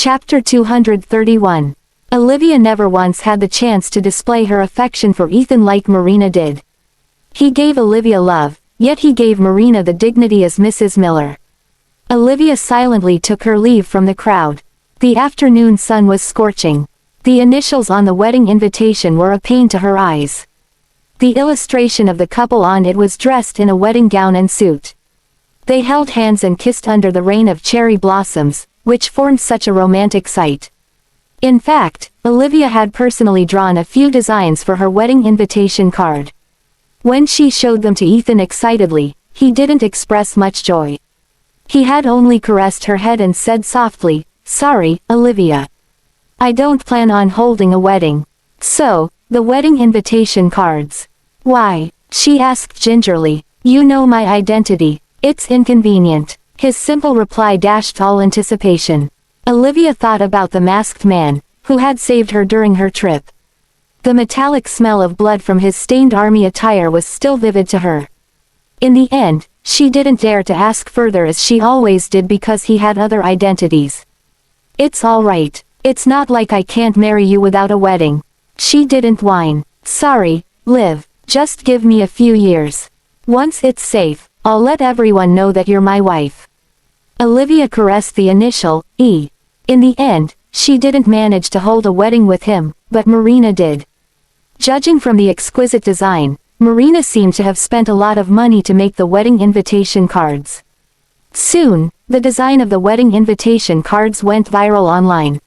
Chapter 231. Olivia never once had the chance to display her affection for Ethan like Marina did. He gave Olivia love, yet he gave Marina the dignity as Mrs. Miller. Olivia silently took her leave from the crowd. The afternoon sun was scorching. The initials on the wedding invitation were a pain to her eyes. The illustration of the couple on it was dressed in a wedding gown and suit. They held hands and kissed under the rain of cherry blossoms, which formed such a romantic sight. In fact, Olivia had personally drawn a few designs for her wedding invitation card. When she showed them to Ethan excitedly, he didn't express much joy. He had only caressed her head and said softly, "Sorry, Olivia. I don't plan on holding a wedding." "So, the wedding invitation cards. Why?" she asked gingerly. "You know my identity. It's inconvenient." His simple reply dashed all anticipation. Olivia thought about the masked man, who had saved her during her trip. The metallic smell of blood from his stained army attire was still vivid to her. In the end, she didn't dare to ask further as she always did because he had other identities. "It's all right. It's not like I can't marry you without a wedding." She didn't whine. "Sorry, Liv, just give me a few years. Once it's safe, I'll let everyone know that you're my wife." Olivia caressed the initial, E. In the end, she didn't manage to hold a wedding with him, but Marina did. Judging from the exquisite design, Marina seemed to have spent a lot of money to make the wedding invitation cards. Soon, the design of the wedding invitation cards went viral online.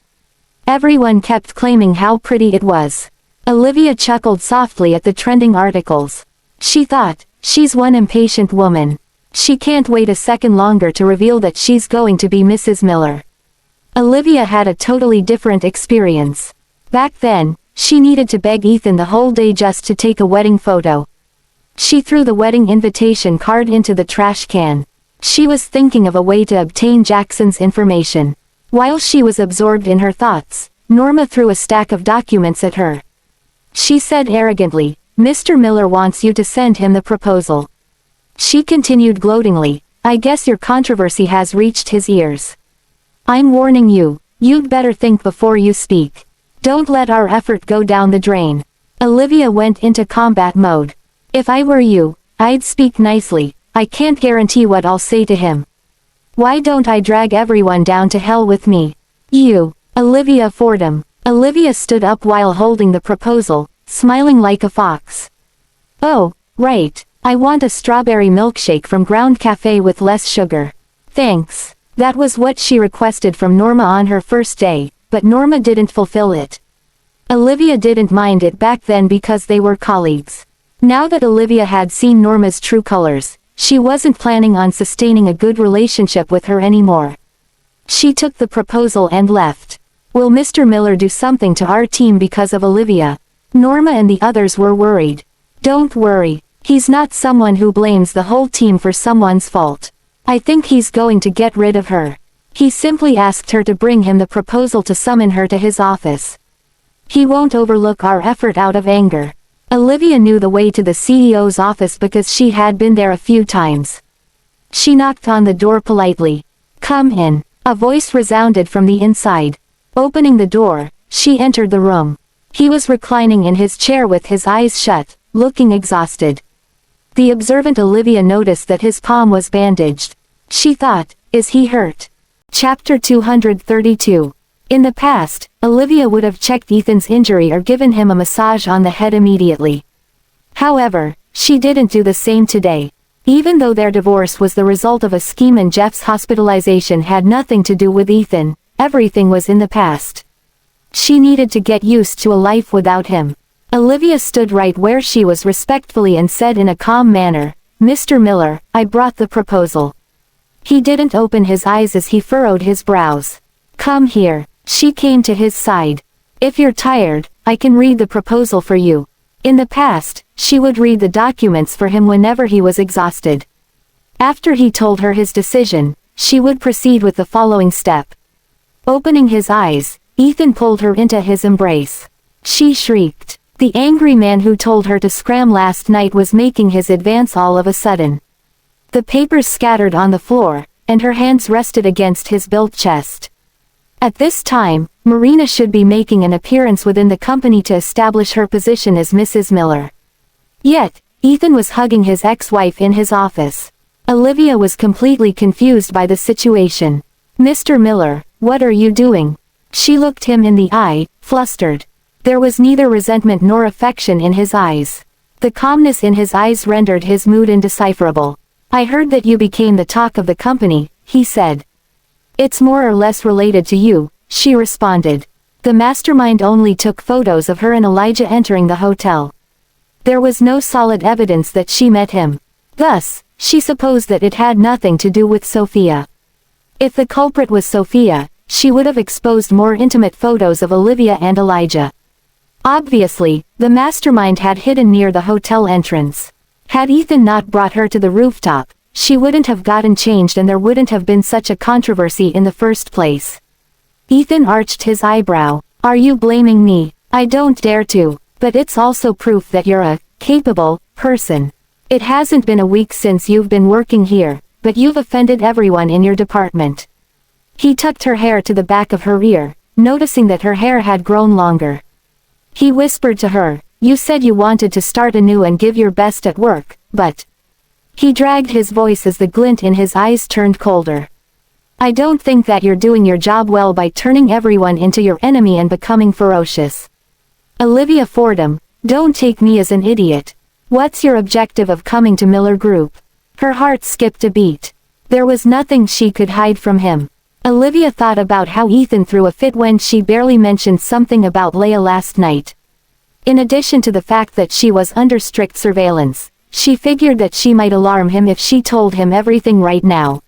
Everyone kept claiming how pretty it was. Olivia chuckled softly at the trending articles. She thought, she's one impatient woman. She can't wait a second longer to reveal that she's going to be Mrs. Miller. Olivia had a totally different experience. Back then, she needed to beg Ethan the whole day just to take a wedding photo. She threw the wedding invitation card into the trash can. She was thinking of a way to obtain Jackson's information. While she was absorbed in her thoughts, Norma threw a stack of documents at her. She said arrogantly, "Mr. Miller wants you to send him the proposal." She continued gloatingly, "I guess your controversy has reached his ears. I'm warning you, you'd better think before you speak. Don't let our effort go down the drain." Olivia went into combat mode. "If I were you, I'd speak nicely. I can't guarantee what I'll say to him. Why don't I drag everyone down to hell with me? You, Olivia Fordham." Olivia stood up while holding the proposal, smiling like a fox. "Oh, right, I want a strawberry milkshake from Ground Cafe with less sugar. Thanks." That was what she requested from Norma on her first day, but Norma didn't fulfill it. Olivia didn't mind it back then because they were colleagues. Now that Olivia had seen Norma's true colors, she wasn't planning on sustaining a good relationship with her anymore. She took the proposal and left. "Will Mr. Miller do something to our team because of Olivia?" Norma and the others were worried. "Don't worry, he's not someone who blames the whole team for someone's fault. I think he's going to get rid of her. He simply asked her to bring him the proposal to summon her to his office. He won't overlook our effort out of anger." Olivia knew the way to the CEO's office because she had been there a few times. She knocked on the door politely. "Come in." A voice resounded from the inside. Opening the door, she entered the room. He was reclining in his chair with his eyes shut, looking exhausted. The observant Olivia noticed that his palm was bandaged. She thought, "Is he hurt?" Chapter 232. In the past, Olivia would have checked Ethan's injury or given him a massage on the head immediately. However, she didn't do the same today. Even though their divorce was the result of a scheme and Jeff's hospitalization had nothing to do with Ethan, everything was in the past. She needed to get used to a life without him. Olivia stood right where she was respectfully and said in a calm manner, "Mr. Miller, I brought the proposal." He didn't open his eyes as he furrowed his brows. "Come here." She came to his side. "If you're tired, I can read the proposal for you." In the past, she would read the documents for him whenever he was exhausted. After he told her his decision, she would proceed with the following step. Opening his eyes, Ethan pulled her into his embrace. She shrieked. The angry man who told her to scram last night was making his advance all of a sudden. The papers scattered on the floor, and her hands rested against his built chest. At this time, Marina should be making an appearance within the company to establish her position as Mrs. Miller. Yet, Ethan was hugging his ex-wife in his office. Olivia was completely confused by the situation. "Mr. Miller, what are you doing?" She looked him in the eye, flustered. There was neither resentment nor affection in his eyes. The calmness in his eyes rendered his mood indecipherable. "I heard that you became the talk of the company," he said. "It's more or less related to you," she responded. The mastermind only took photos of her and Elijah entering the hotel. There was no solid evidence that she met him. Thus, she supposed that it had nothing to do with Sophia. If the culprit was Sophia, she would have exposed more intimate photos of Olivia and Elijah. Obviously, the mastermind had hidden near the hotel entrance. Had Ethan not brought her to the rooftop, she wouldn't have gotten changed and there wouldn't have been such a controversy in the first place. Ethan arched his eyebrow. "Are you blaming me? I don't dare to, but it's also proof that you're a capable person. It hasn't been a week since you've been working here, but you've offended everyone in your department." He tucked her hair to the back of her ear, noticing that her hair had grown longer. He whispered to her, "You said you wanted to start anew and give your best at work, but..." He dragged his voice as the glint in his eyes turned colder. "I don't think that you're doing your job well by turning everyone into your enemy and becoming ferocious. Olivia Fordham, don't take me as an idiot. What's your objective of coming to Miller Group?" Her heart skipped a beat. There was nothing she could hide from him. Olivia thought about how Ethan threw a fit when she barely mentioned something about Leah last night. In addition to the fact that she was under strict surveillance, she figured that she might alarm him if she told him everything right now.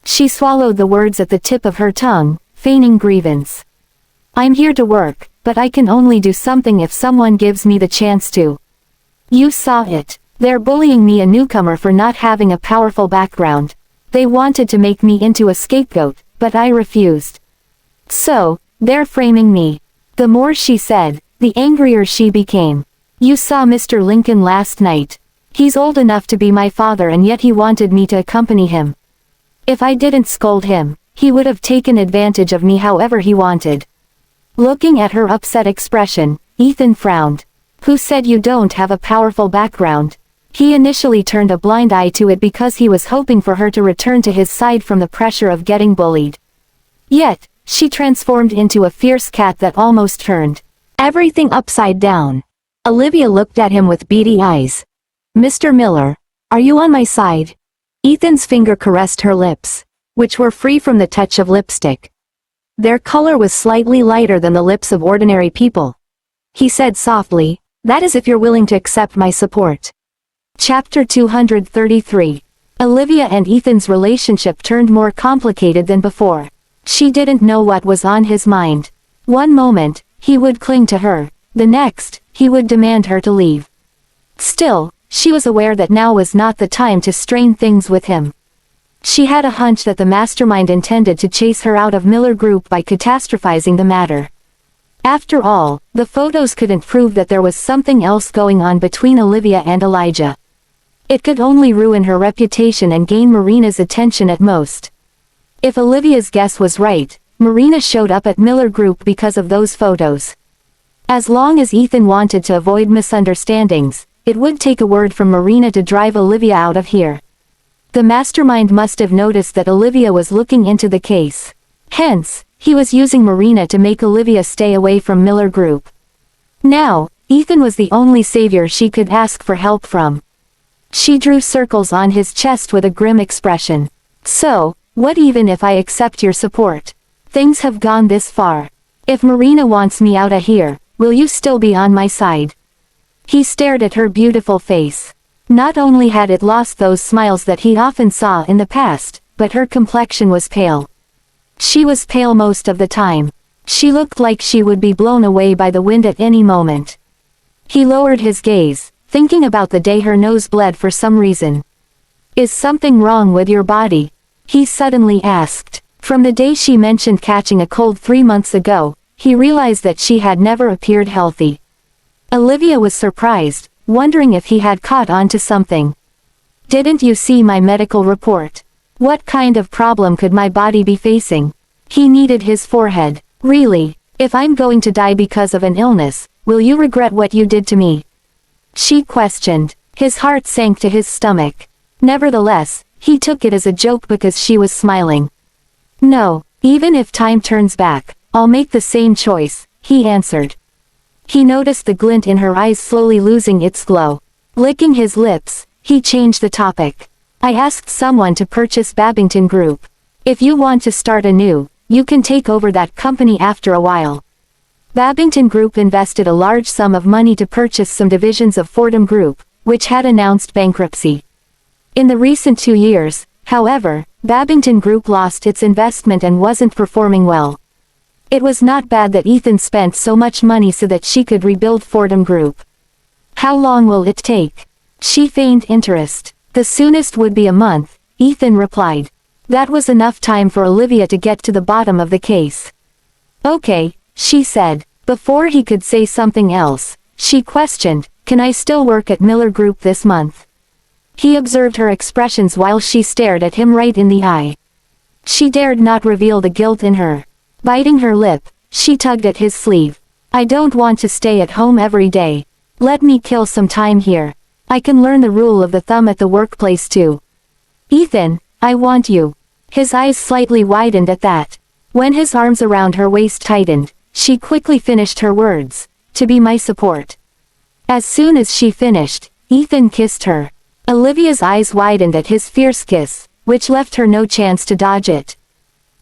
She swallowed the words at the tip of her tongue, feigning grievance. "I'm here to work, but I can only do something if someone gives me the chance to. You saw it. They're bullying me, a newcomer, for not having a powerful background. They wanted to make me into a scapegoat, but I refused. So, they're framing me." The more she said, the angrier she became. "You saw Mr. Lincoln last night. He's old enough to be my father and yet he wanted me to accompany him. If I didn't scold him, he would have taken advantage of me however he wanted." Looking at her upset expression, Ethan frowned. "Who said you don't have a powerful background?" He initially turned a blind eye to it because he was hoping for her to return to his side from the pressure of getting bullied. Yet, she transformed into a fierce cat that almost turned everything upside down. Olivia looked at him with beady eyes. "Mr. Miller, are you on my side?" Ethan's finger caressed her lips, which were free from the touch of lipstick. Their color was slightly lighter than the lips of ordinary people. He said softly, "That is if you're willing to accept my support." Chapter 233. Olivia and Ethan's relationship turned more complicated than before. She didn't know what was on his mind. One moment, he would cling to her. The next, he would demand her to leave. Still, she was aware that now was not the time to strain things with him. She had a hunch that the mastermind intended to chase her out of Miller Group by catastrophizing the matter. After all, the photos couldn't prove that there was something else going on between Olivia and Elijah. It could only ruin her reputation and gain Marina's attention at most. If Olivia's guess was right, Marina showed up at Miller Group because of those photos. As long as Ethan wanted to avoid misunderstandings, it would take a word from Marina to drive Olivia out of here. The mastermind must have noticed that Olivia was looking into the case. Hence, he was using Marina to make Olivia stay away from Miller Group. Now, Ethan was the only savior she could ask for help from. She drew circles on his chest with a grim expression. "So, what even if I accept your support? Things have gone this far. If Marina wants me out of here, will you still be on my side?" He stared at her beautiful face. Not only had it lost those smiles that he often saw in the past, but her complexion was pale. She was pale most of the time. She looked like she would be blown away by the wind at any moment. He lowered his gaze, thinking about the day her nose bled for some reason. "Is something wrong with your body?" he suddenly asked. From the day she mentioned catching a cold 3 months ago, he realized that she had never appeared healthy. Olivia was surprised, wondering if he had caught on to something. "Didn't you see my medical report? What kind of problem could my body be facing?" He kneaded his forehead. Really? If I'm going to die because of an illness, will you regret what you did to me? She questioned. His heart sank to his stomach. Nevertheless, he took it as a joke because she was smiling. No, even if time turns back, I'll make the same choice, he answered. He noticed the glint in her eyes slowly losing its glow. Licking his lips, he changed the topic. I asked someone to purchase Babington Group. If you want to start anew, you can take over that company after a while. Babington Group invested a large sum of money to purchase some divisions of Fordham Group, which had announced bankruptcy. In the recent 2 years, however, Babington Group lost its investment and wasn't performing well. It was not bad that Ethan spent so much money so that she could rebuild Fordham Group. How long will it take? She feigned interest. The soonest would be a month, Ethan replied. That was enough time for Olivia to get to the bottom of the case. Okay, she said. Before he could say something else, she questioned, can I still work at Miller Group this month? He observed her expressions while she stared at him right in the eye. She dared not reveal the guilt in her. Biting her lip, she tugged at his sleeve. I don't want to stay at home every day. Let me kill some time here. I can learn the rule of the thumb at the workplace too. Ethan, I want you. His eyes slightly widened at that. When his arms around her waist tightened, she quickly finished her words. To be my support. As soon as she finished, Ethan kissed her. Olivia's eyes widened at his fierce kiss, which left her no chance to dodge it.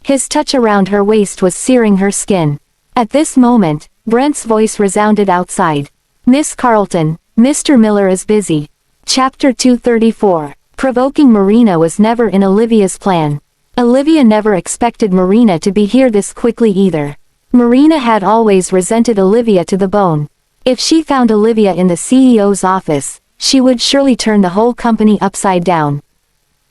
His touch around her waist was searing her skin. At this moment, Brent's voice resounded outside. Miss Carlton, Mr. Miller is busy. Chapter 234. Provoking Marina was never in Olivia's plan. Olivia never expected Marina to be here this quickly either. Marina had always resented Olivia to the bone. If she found Olivia in the CEO's office, she would surely turn the whole company upside down.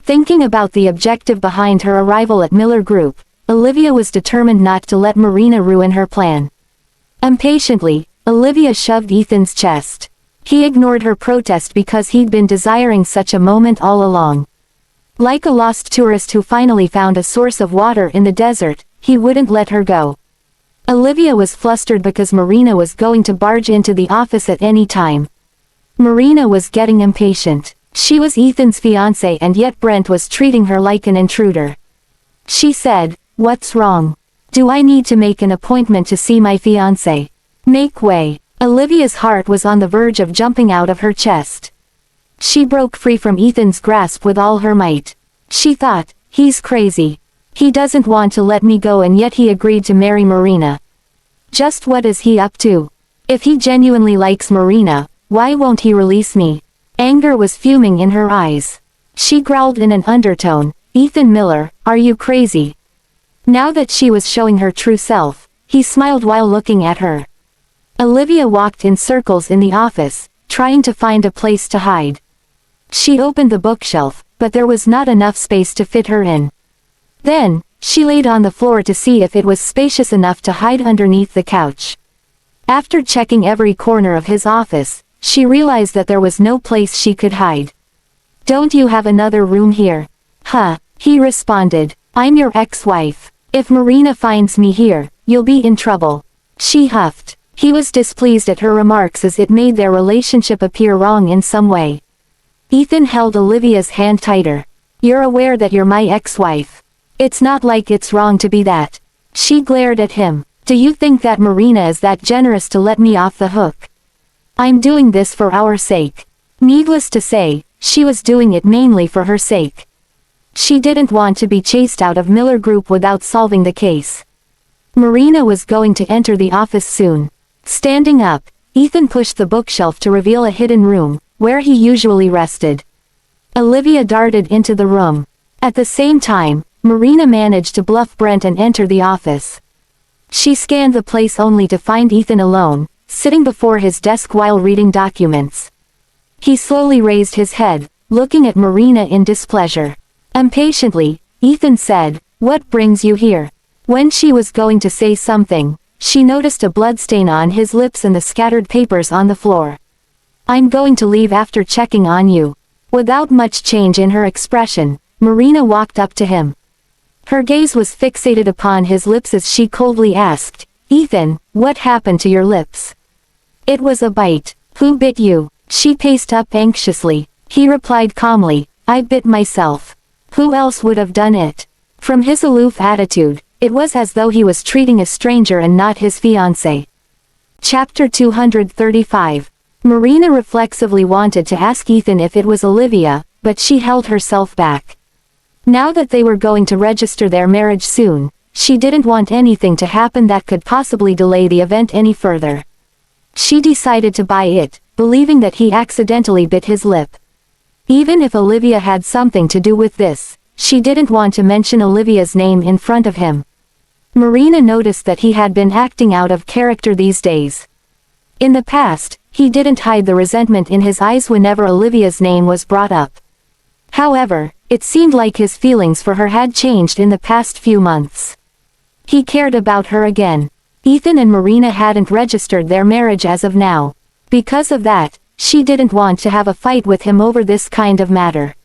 Thinking about the objective behind her arrival at Miller Group, Olivia was determined not to let Marina ruin her plan. Impatiently, Olivia shoved Ethan's chest. He ignored her protest because he'd been desiring such a moment all along. Like a lost tourist who finally found a source of water in the desert, he wouldn't let her go. Olivia was flustered because Marina was going to barge into the office at any time. Marina was getting impatient. She was Ethan's fiancée and yet Brent was treating her like an intruder. She said, "What's wrong? Do I need to make an appointment to see my fiancé? Make way." Olivia's heart was on the verge of jumping out of her chest. She broke free from Ethan's grasp with all her might. She thought, he's crazy. He doesn't want to let me go and yet he agreed to marry Marina. Just what is he up to? If he genuinely likes Marina, why won't he release me? Anger was fuming in her eyes. She growled in an undertone, Ethan Miller, are you crazy? Now that she was showing her true self, he smiled while looking at her. Olivia walked in circles in the office, trying to find a place to hide. She opened the bookshelf, but there was not enough space to fit her in. Then, she laid on the floor to see if it was spacious enough to hide underneath the couch. After checking every corner of his office, she realized that there was no place she could hide. Don't you have another room here? Huh, he responded. I'm your ex-wife. If Marina finds me here, you'll be in trouble. She huffed. He was displeased at her remarks as it made their relationship appear wrong in some way. Ethan held Olivia's hand tighter. You're aware that you're my ex-wife. It's not like it's wrong to be that. She glared at him. Do you think that Marina is that generous to let me off the hook? I'm doing this for our sake. Needless to say, she was doing it mainly for her sake. She didn't want to be chased out of Miller Group without solving the case. Marina was going to enter the office soon. Standing up, Ethan pushed the bookshelf to reveal a hidden room, where he usually rested. Olivia darted into the room. At the same time, Marina managed to bluff Brent and enter the office. She scanned the place only to find Ethan alone, sitting before his desk while reading documents. He slowly raised his head, looking at Marina in displeasure. Impatiently, Ethan said, "What brings you here?" When she was going to say something, she noticed a bloodstain on his lips and the scattered papers on the floor. "I'm going to leave after checking on you." Without much change in her expression, Marina walked up to him. Her gaze was fixated upon his lips as she coldly asked, "Ethan, what happened to your lips?" "It was a bite." "Who bit you?" She paced up anxiously. He replied calmly, "I bit myself." "Who else would have done it?" From his aloof attitude, it was as though he was treating a stranger and not his fiancée. Chapter 235. Marina reflexively wanted to ask Ethan if it was Olivia, but she held herself back. Now that they were going to register their marriage soon, she didn't want anything to happen that could possibly delay the event any further. She decided to buy it, believing that he accidentally bit his lip. Even if Olivia had something to do with this, she didn't want to mention Olivia's name in front of him. Marina noticed that he had been acting out of character these days. In the past, he didn't hide the resentment in his eyes whenever Olivia's name was brought up. However, it seemed like his feelings for her had changed in the past few months. He cared about her again. Ethan and Marina hadn't registered their marriage as of now. Because of that, she didn't want to have a fight with him over this kind of matter.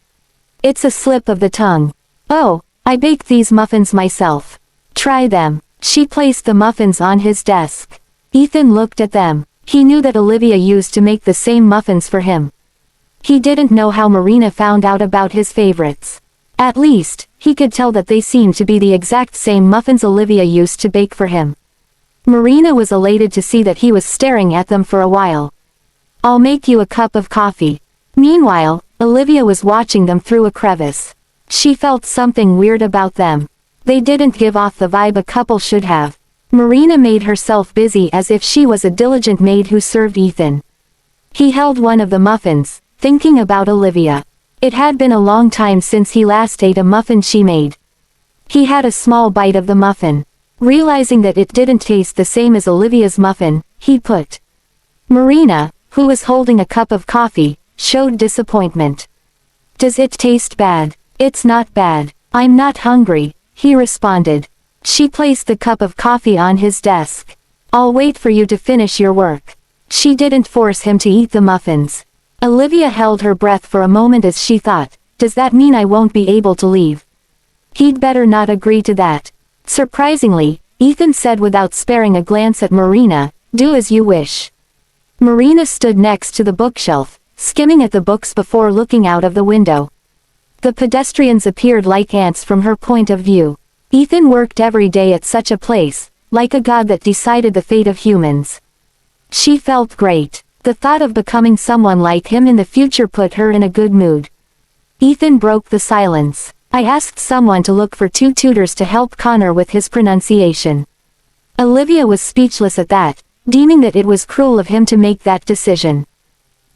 "It's a slip of the tongue." "Oh, I baked these muffins myself. Try them." She placed the muffins on his desk. Ethan looked at them. He knew that Olivia used to make the same muffins for him. He didn't know how Marina found out about his favorites. At least, he could tell that they seemed to be the exact same muffins Olivia used to bake for him. Marina was elated to see that he was staring at them for a while. "I'll make you a cup of coffee." Meanwhile, Olivia was watching them through a crevice. She felt something weird about them. They didn't give off the vibe a couple should have. Marina made herself busy as if she was a diligent maid who served Ethan. He held one of the muffins, thinking about Olivia. It had been a long time since he last ate a muffin she made. He had a small bite of the muffin. Realizing that it didn't taste the same as Olivia's muffin, he put. Marina, who was holding a cup of coffee, showed disappointment. "Does it taste bad?" "It's not bad. I'm not hungry," he responded. She placed the cup of coffee on his desk. "I'll wait for you to finish your work." She didn't force him to eat the muffins. Olivia held her breath for a moment as she thought, "Does that mean I won't be able to leave?" He'd better not agree to that. Surprisingly, Ethan said without sparing a glance at Marina, "Do as you wish." Marina stood next to the bookshelf, skimming at the books before looking out of the window. The pedestrians appeared like ants from her point of view. Ethan worked every day at such a place, like a god that decided the fate of humans. She felt great. The thought of becoming someone like him in the future put her in a good mood. Ethan broke the silence. "I asked someone to look for 2 tutors to help Connor with his pronunciation." Olivia was speechless at that, deeming that it was cruel of him to make that decision.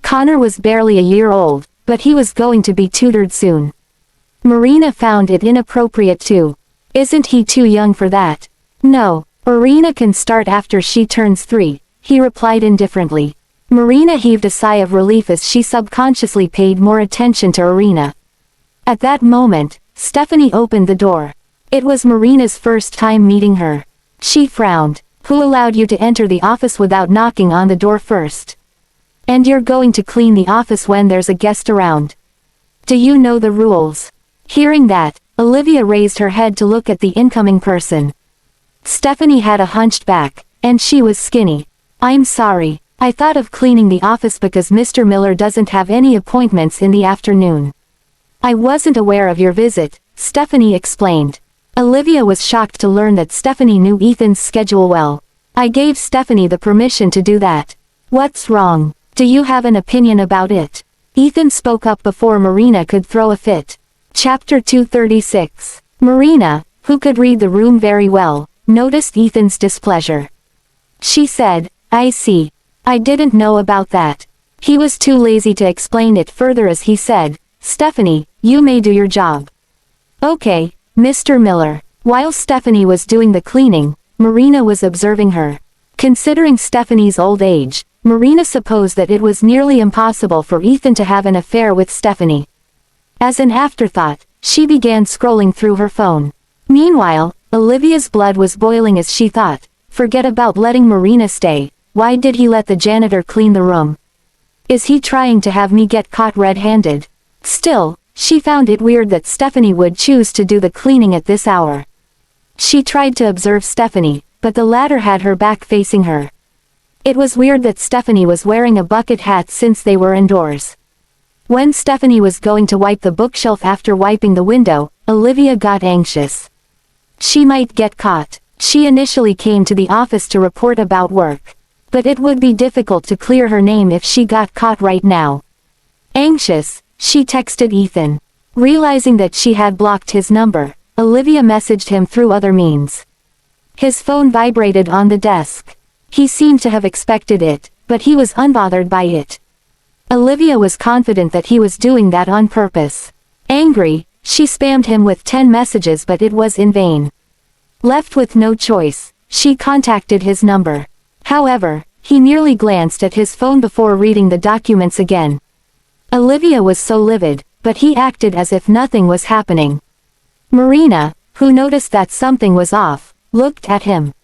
Connor was barely a year old, but he was going to be tutored soon. Marina found it inappropriate too. "Isn't he too young for that?" "No, Marina can start after she turns 3, he replied indifferently. Marina heaved a sigh of relief as she subconsciously paid more attention to Irina. At that moment, Stephanie opened the door. It was Marina's first time meeting her. She frowned. "Who allowed you to enter the office without knocking on the door first? And you're going to clean the office when there's a guest around? Do you know the rules?" Hearing that, Olivia raised her head to look at the incoming person. Stephanie had a hunched back, and she was skinny. "I'm sorry. I thought of cleaning the office because Mr. Miller doesn't have any appointments in the afternoon. I wasn't aware of your visit," Stephanie explained. Olivia was shocked to learn that Stephanie knew Ethan's schedule well. "I gave Stephanie the permission to do that." "What's wrong? Do you have an opinion about it?" Ethan spoke up before Marina could throw a fit. Chapter 236. Marina, who could read the room very well, noticed Ethan's displeasure. She said, "I see. I didn't know about that." He was too lazy to explain it further as he said, "Stephanie, you may do your job." "Okay, Mr. Miller." While Stephanie was doing the cleaning, Marina was observing her. Considering Stephanie's old age, Marina supposed that it was nearly impossible for Ethan to have an affair with Stephanie. As an afterthought, she began scrolling through her phone. Meanwhile, Olivia's blood was boiling as she thought, "Forget about letting Marina stay. Why did he let the janitor clean the room? Is he trying to have me get caught red-handed?" Still, She found it weird that Stephanie would choose to do the cleaning at this hour. She tried to observe Stephanie, but the latter had her back facing her. It was weird that Stephanie was wearing a bucket hat since they were indoors. When Stephanie was going to wipe the bookshelf after wiping the window, Olivia got anxious. She might get caught. She initially came to the office to report about work. But it would be difficult to clear her name if she got caught right now. Anxious, she texted Ethan. Realizing that she had blocked his number, Olivia messaged him through other means. His phone vibrated on the desk. He seemed to have expected it, but he was unbothered by it. Olivia was confident that he was doing that on purpose. Angry, she spammed him with 10 messages, but it was in vain. Left with no choice, she contacted his number. However, he merely glanced at his phone before reading the documents again. Olivia was so livid, but he acted as if nothing was happening. Marina, who noticed that something was off, looked at him.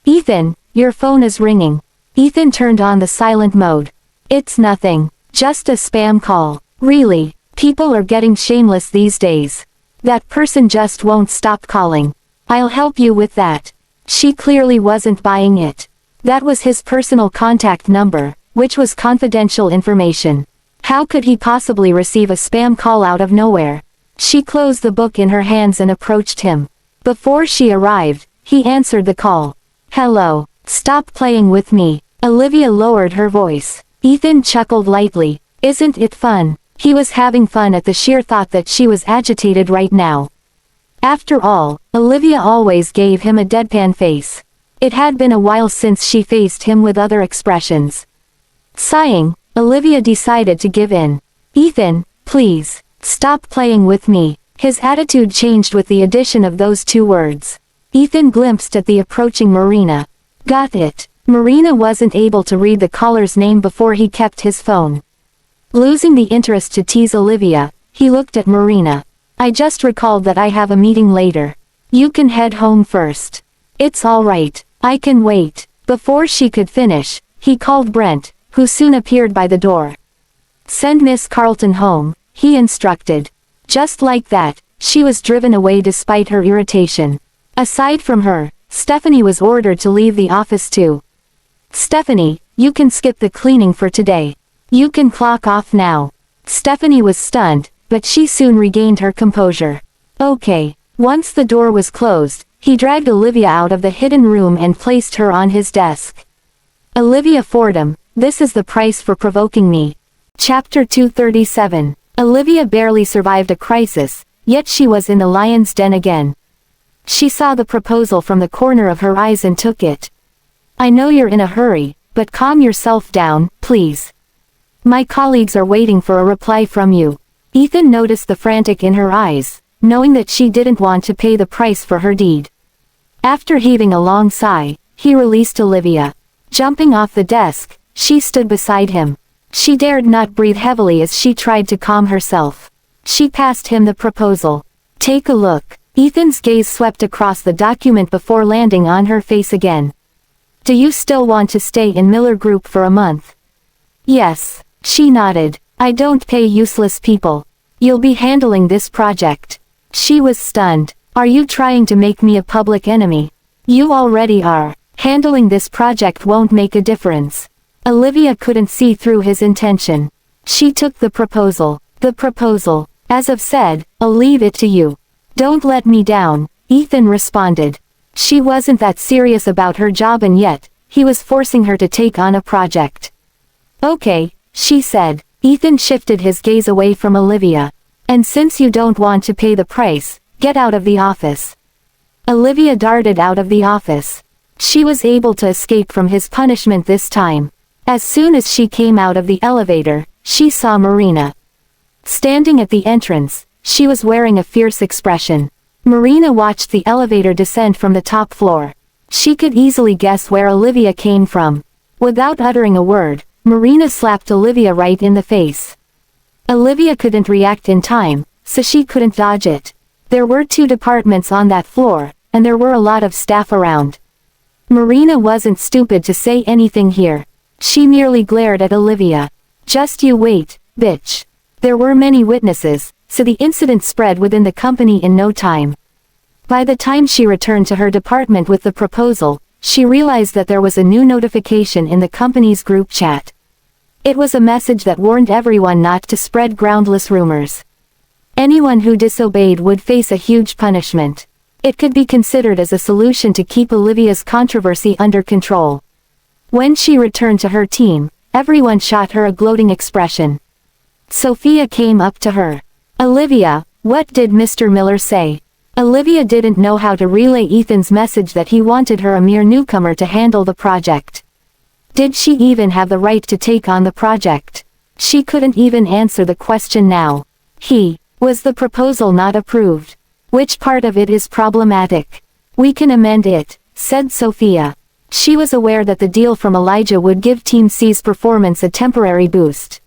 "Ethan, your phone is ringing." Ethan turned on the silent mode. "It's nothing. Just a spam call." "Really? People are getting shameless these days. That person just won't stop calling. I'll help you with that." She clearly wasn't buying it. That was his personal contact number, which was confidential information. How could he possibly receive a spam call out of nowhere? She closed the book in her hands and approached him. Before she arrived, he answered the call. "Hello. Stop playing with me." Olivia lowered her voice. Ethan chuckled lightly. Isn't it fun? He was having fun at the sheer thought that she was agitated right now. After all, Olivia always gave him a deadpan face. It had been a while since she faced him with other expressions. Sighing, Olivia decided to give in. "Ethan, please, stop playing with me." His attitude changed with the addition of those two words. Ethan glimpsed at the approaching Marina. Got it. Marina wasn't able to read the caller's name before he kept his phone. Losing the interest to tease Olivia, he looked at Marina. "I just recalled that I have a meeting later. You can head home first." "It's all right. I can wait." Before she could finish, he called Brent, who soon appeared by the door. "Send Miss Carlton home," he instructed. Just like that, she was driven away despite her irritation. Aside from her, Stephanie was ordered to leave the office too. "Stephanie, you can skip the cleaning for today. You can clock off now." Stephanie was stunned, but she soon regained her composure. "Okay." Once the door was closed, he dragged Olivia out of the hidden room and placed her on his desk. Olivia Fordham, this is the price for provoking me. Chapter 237. Olivia barely survived a crisis, yet she was in the lion's den again. She saw the proposal from the corner of her eyes and took it. "I know you're in a hurry, but calm yourself down, please. My colleagues are waiting for a reply from you." Ethan noticed the frantic in her eyes, knowing that she didn't want to pay the price for her deed. After heaving a long sigh, he released Olivia. Jumping off the desk, she stood beside him. She dared not breathe heavily as she tried to calm herself. She passed him the proposal. "Take a look." Ethan's gaze swept across the document before landing on her face again. "Do you still want to stay in Miller Group for a month?" "Yes." She nodded. "I don't pay useless people. You'll be handling this project." She was stunned. "Are you trying to make me a public enemy?" "You already are. Handling this project won't make a difference." Olivia couldn't see through his intention. She took the proposal. "The proposal. As I've said, I'll leave it to you." "Don't let me down," Ethan responded. She wasn't that serious about her job and yet, he was forcing her to take on a project. "Okay," she said. Ethan shifted his gaze away from Olivia. "And since you don't want to pay the price, get out of the office." Olivia darted out of the office. She was able to escape from his punishment this time. As soon as she came out of the elevator, she saw Marina. Standing at the entrance, she was wearing a fierce expression. Marina watched the elevator descend from the top floor. She could easily guess where Olivia came from. Without uttering a word, Marina slapped Olivia right in the face. Olivia couldn't react in time, so she couldn't dodge it. There were 2 departments on that floor, and there were a lot of staff around. Marina wasn't stupid to say anything here. She merely glared at Olivia. "Just you wait, bitch." There were many witnesses, so the incident spread within the company in no time. By the time she returned to her department with the proposal, she realized that there was a new notification in the company's group chat. It was a message that warned everyone not to spread groundless rumors. Anyone who disobeyed would face a huge punishment. It could be considered as a solution to keep Olivia's controversy under control. When she returned to her team, everyone shot her a gloating expression. Sophia came up to her. "Olivia, what did Mr. Miller say?" Olivia didn't know how to relay Ethan's message that he wanted her, a mere newcomer, to handle the project. Did she even have the right to take on the project? She couldn't even answer the question now. Was the proposal not approved? Which part of it is problematic? "We can amend it," said Sophia. She was aware that the deal from Elijah would give Team C's performance a temporary boost.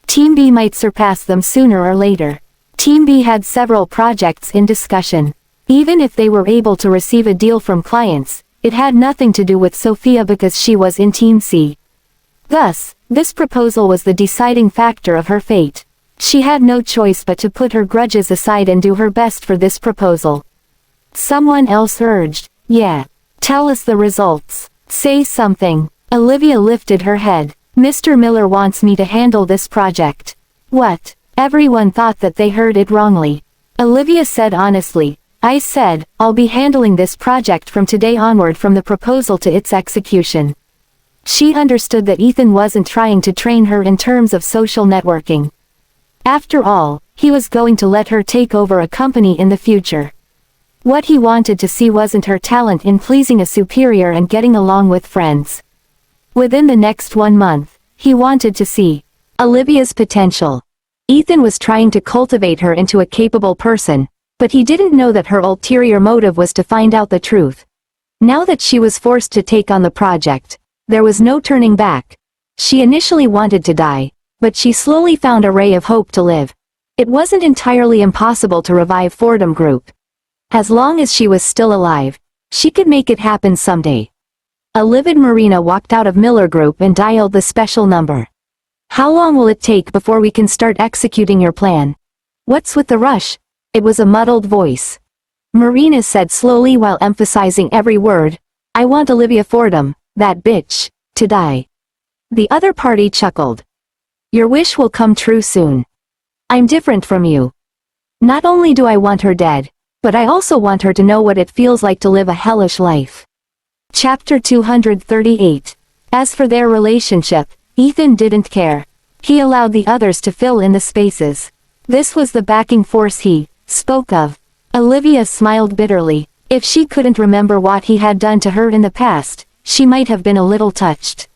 Team B might surpass them sooner or later. Team B had several projects in discussion. Even if they were able to receive a deal from clients, it had nothing to do with Sophia because she was in Team C. Thus, this proposal was the deciding factor of her fate. She had no choice but to put her grudges aside and do her best for this proposal. Someone else urged, "Yeah. Tell us the results. Say something." Olivia lifted her head. "Mr. Miller wants me to handle this project." "What?" Everyone thought that they heard it wrongly. Olivia said honestly, "I said, I'll be handling this project from today onward, from the proposal to its execution." She understood that Ethan wasn't trying to train her in terms of social networking. After all, he was going to let her take over a company in the future. What he wanted to see wasn't her talent in pleasing a superior and getting along with friends. Within the next 1 month, he wanted to see Olivia's potential. Ethan was trying to cultivate her into a capable person, but he didn't know that her ulterior motive was to find out the truth. Now that she was forced to take on the project, there was no turning back. She initially wanted to die, but she slowly found a ray of hope to live. It wasn't entirely impossible to revive Fordham Group. As long as she was still alive, she could make it happen someday. A livid Marina walked out of Miller Group and dialed the special number. "How long will it take before we can start executing your plan?" "What's with the rush?" It was a muddled voice. Marina said slowly while emphasizing every word, "I want Olivia Fordham, that bitch, to die." The other party chuckled. "Your wish will come true soon. I'm different from you. Not only do I want her dead, but I also want her to know what it feels like to live a hellish life." Chapter 238. As for their relationship, Ethan didn't care. He allowed the others to fill in the spaces. This was the backing force he spoke of. Olivia smiled bitterly. If she couldn't remember what he had done to her in the past, she might have been a little touched.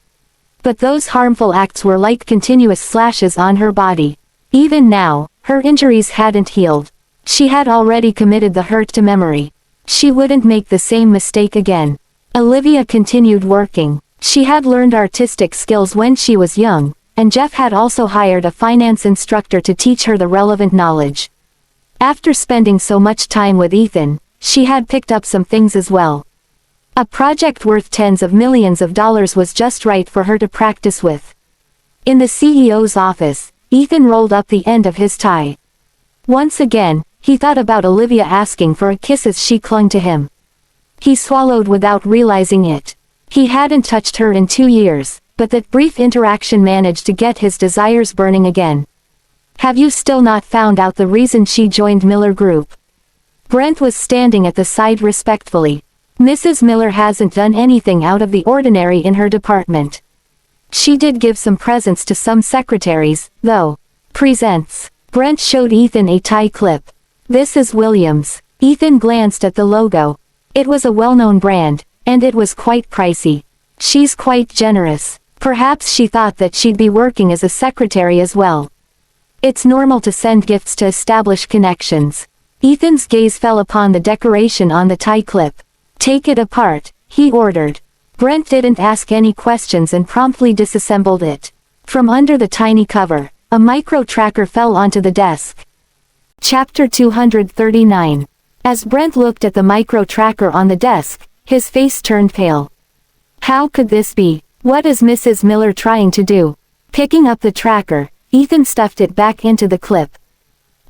But those harmful acts were like continuous slashes on her body. Even now, her injuries hadn't healed. She had already committed the hurt to memory. She wouldn't make the same mistake again. Olivia continued working. She had learned artistic skills when she was young, and Jeff had also hired a finance instructor to teach her the relevant knowledge. After spending so much time with Ethan, she had picked up some things as well. A project worth tens of millions of dollars was just right for her to practice with. In the CEO's office, Ethan rolled up the end of his tie. Once again, he thought about Olivia asking for a kiss as she clung to him. He swallowed without realizing it. He hadn't touched her in 2 years, but that brief interaction managed to get his desires burning again. "Have you still not found out the reason she joined Miller Group?" Brent was standing at the side respectfully. "Mrs. Miller hasn't done anything out of the ordinary in her department. She did give some presents to some secretaries, though." "Presents." Brent showed Ethan a tie clip. "This is Williams." Ethan glanced at the logo. It was a well-known brand, and it was quite pricey. "She's quite generous. Perhaps she thought that she'd be working as a secretary as well. It's normal to send gifts to establish connections." Ethan's gaze fell upon the decoration on the tie clip. "Take it apart," he ordered. Brent didn't ask any questions and promptly disassembled it. From under the tiny cover, a micro tracker fell onto the desk. Chapter 239. As Brent looked at the micro tracker on the desk, his face turned pale. How could this be? What is Mrs. Miller trying to do? Picking up the tracker, Ethan stuffed it back into the clip.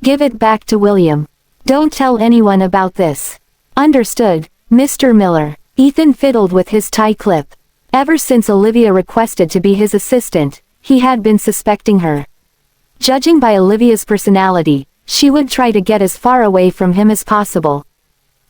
Give it back to William. Don't tell anyone about this. Understood, Mr. Miller. Ethan fiddled with his tie clip. Ever since Olivia requested to be his assistant, he had been suspecting her. Judging by Olivia's personality, she would try to get as far away from him as possible.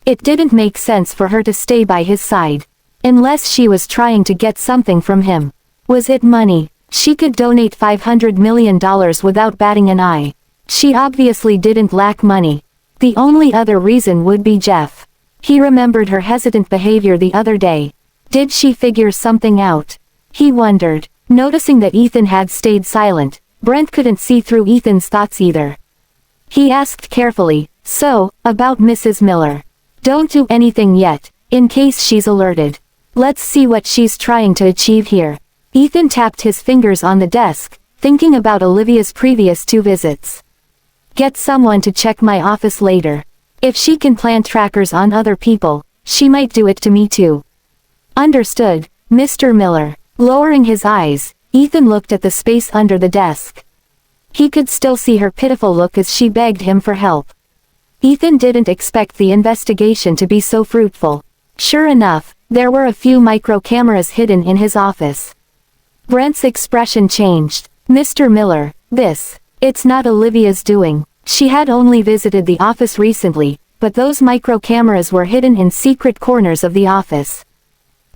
It didn't make sense for her to stay by his side. Unless she was trying to get something from him. Was it money? She could donate $500 million without batting an eye. She obviously didn't lack money. The only other reason would be Jeff. He remembered her hesitant behavior the other day. Did she figure something out? He wondered. Noticing that Ethan had stayed silent, Brent couldn't see through Ethan's thoughts either. He asked carefully, "So, about Mrs. Miller. Don't do anything yet, in case she's alerted. Let's see what she's trying to achieve here." Ethan tapped his fingers on the desk, thinking about Olivia's previous 2 visits. Get someone to check my office later. If she can plant trackers on other people, she might do it to me too. Understood, Mr. Miller. Lowering his eyes, Ethan looked at the space under the desk. He could still see her pitiful look as she begged him for help. Ethan didn't expect the investigation to be so fruitful. Sure enough, there were a few micro cameras hidden in his office. Brent's expression changed. Mr. Miller, it's not Olivia's doing. She had only visited the office recently, but those micro cameras were hidden in secret corners of the office.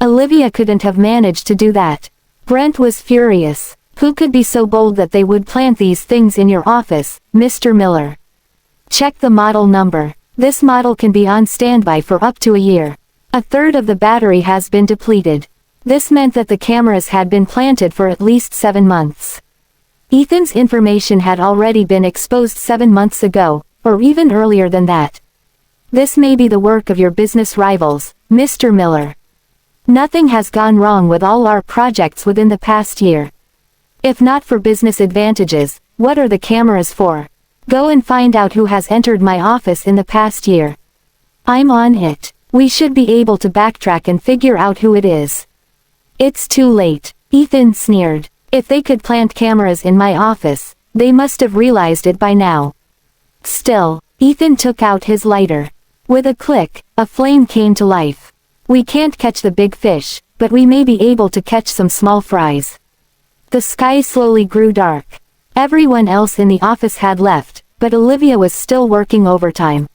Olivia couldn't have managed to do that. Brent was furious. Who could be so bold that they would plant these things in your office, Mr. Miller? Check the model number. This model can be on standby for up to a year. A third of the battery has been depleted. This meant that the cameras had been planted for at least 7 months. Ethan's information had already been exposed 7 months ago, or even earlier than that. This may be the work of your business rivals, Mr. Miller. Nothing has gone wrong with all our projects within the past year. If not for business advantages, what are the cameras for? Go and find out who has entered my office in the past year. I'm on it. We should be able to backtrack and figure out who it is. It's too late, Ethan sneered. If they could plant cameras in my office, they must have realized it by now. Still, Ethan took out his lighter. With a click, a flame came to life. We can't catch the big fish, but we may be able to catch some small fries. The sky slowly grew dark. Everyone else in the office had left, but Olivia was still working overtime.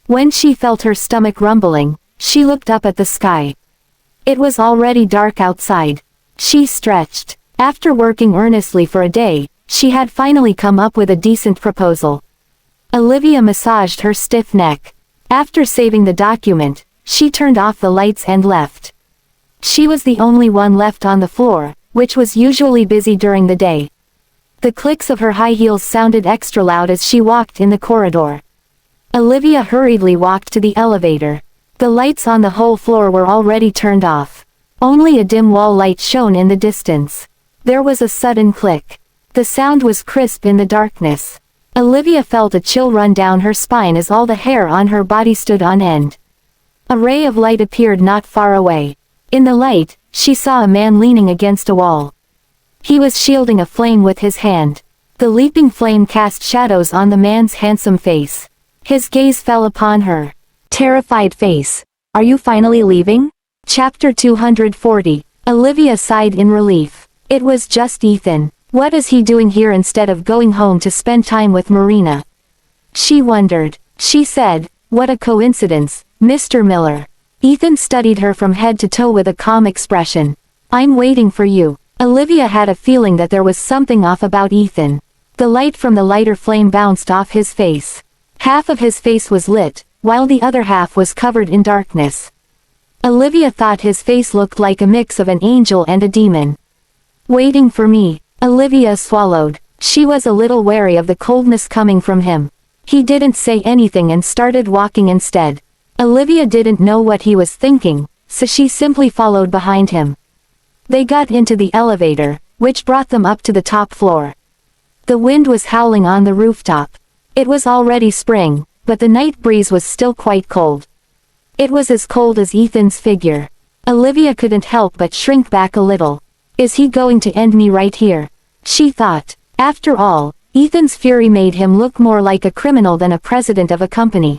When she felt her stomach rumbling, she looked up at the sky. It was already dark outside. She stretched. After working earnestly for a day, she had finally come up with a decent proposal. Olivia massaged her stiff neck. After saving the document, she turned off the lights and left. She was the only one left on the floor, which was usually busy during the day. The clicks of her high heels sounded extra loud as she walked in the corridor. Olivia hurriedly walked to the elevator. The lights on the whole floor were already turned off. Only a dim wall light shone in the distance. There was a sudden click. The sound was crisp in the darkness. Olivia felt a chill run down her spine as all the hair on her body stood on end. A ray of light appeared not far away. In the light, she saw a man leaning against a wall. He was shielding a flame with his hand. The leaping flame cast shadows on the man's handsome face. His gaze fell upon her terrified face. Are you finally leaving? Chapter 240. Olivia sighed in relief. It was just Ethan. What is he doing here instead of going home to spend time with Marina? She wondered. She said, "What a coincidence, Mr. Miller." Ethan studied her from head to toe with a calm expression. "I'm waiting for you." Olivia had a feeling that there was something off about Ethan. The light from the lighter flame bounced off his face. Half of his face was lit, while the other half was covered in darkness. Olivia thought his face looked like a mix of an angel and a demon. "Waiting for me." Olivia swallowed. She was a little wary of the coldness coming from him. He didn't say anything and started walking instead. Olivia didn't know what he was thinking, so she simply followed behind him. They got into the elevator, which brought them up to the top floor. The wind was howling on the rooftop. It was already spring, but the night breeze was still quite cold. It was as cold as Ethan's figure. Olivia couldn't help but shrink back a little. Is he going to end me right here? She thought. After all, Ethan's fury made him look more like a criminal than a president of a company.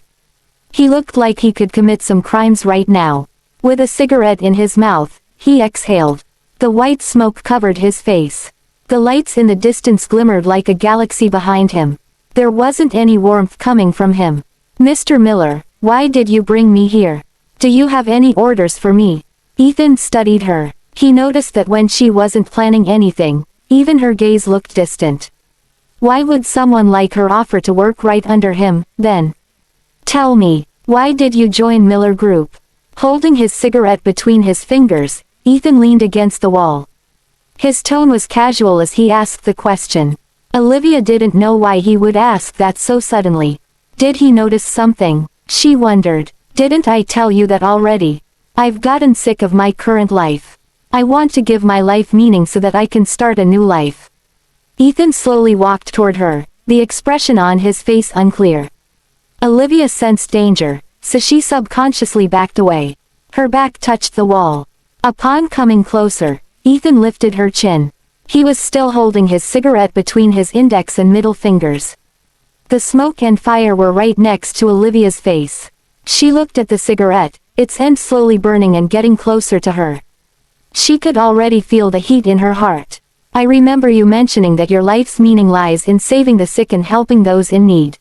He looked like he could commit some crimes right now. With a cigarette in his mouth, he exhaled. The white smoke covered his face. The lights in the distance glimmered like a galaxy behind him. There wasn't any warmth coming from him. "Mr. Miller, why did you bring me here? Do you have any orders for me?" Ethan studied her. He noticed that when she wasn't planning anything, even her gaze looked distant. Why would someone like her offer to work right under him, then? "Tell me, why did you join Miller Group?" Holding his cigarette between his fingers, Ethan leaned against the wall. His tone was casual as he asked the question. Olivia didn't know why he would ask that so suddenly. Did he notice something? She wondered. "Didn't I tell you that already? I've gotten sick of my current life. I want to give my life meaning so that I can start a new life." Ethan slowly walked toward her, the expression on his face unclear. Olivia sensed danger, so she subconsciously backed away. Her back touched the wall. Upon coming closer, Ethan lifted her chin. He was still holding his cigarette between his index and middle fingers. The smoke and fire were right next to Olivia's face. She looked at the cigarette, its end slowly burning and getting closer to her. She could already feel the heat in her heart. "I remember you mentioning that your life's meaning lies in saving the sick and helping those in need.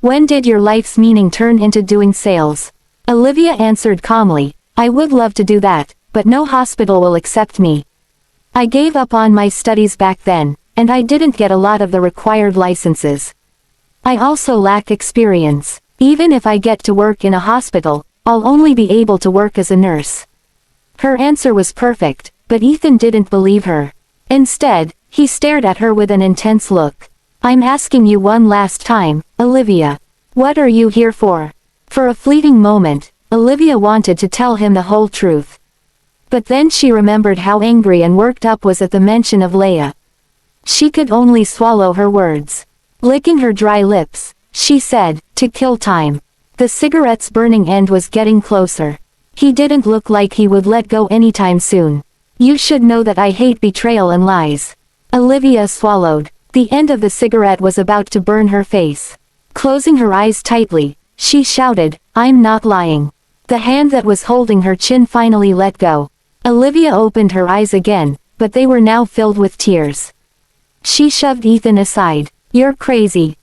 When did your life's meaning turn into doing sales?" Olivia answered calmly, "I would love to do that, but no hospital will accept me. I gave up on my studies back then, and I didn't get a lot of the required licenses. I also lack experience. Even if I get to work in a hospital, I'll only be able to work as a nurse." Her answer was perfect, but Ethan didn't believe her. Instead, he stared at her with an intense look. "I'm asking you one last time, Olivia. What are you here for?" For a fleeting moment, Olivia wanted to tell him the whole truth. But then she remembered how angry and worked up was at the mention of Leia. She could only swallow her words. Licking her dry lips, she said, "To kill time." The cigarette's burning end was getting closer. He didn't look like he would let go anytime soon. "You should know that I hate betrayal and lies." Olivia swallowed. The end of the cigarette was about to burn her face. Closing her eyes tightly, she shouted, "I'm not lying." The hand that was holding her chin finally let go. Olivia opened her eyes again, but they were now filled with tears. She shoved Ethan aside. "You're crazy.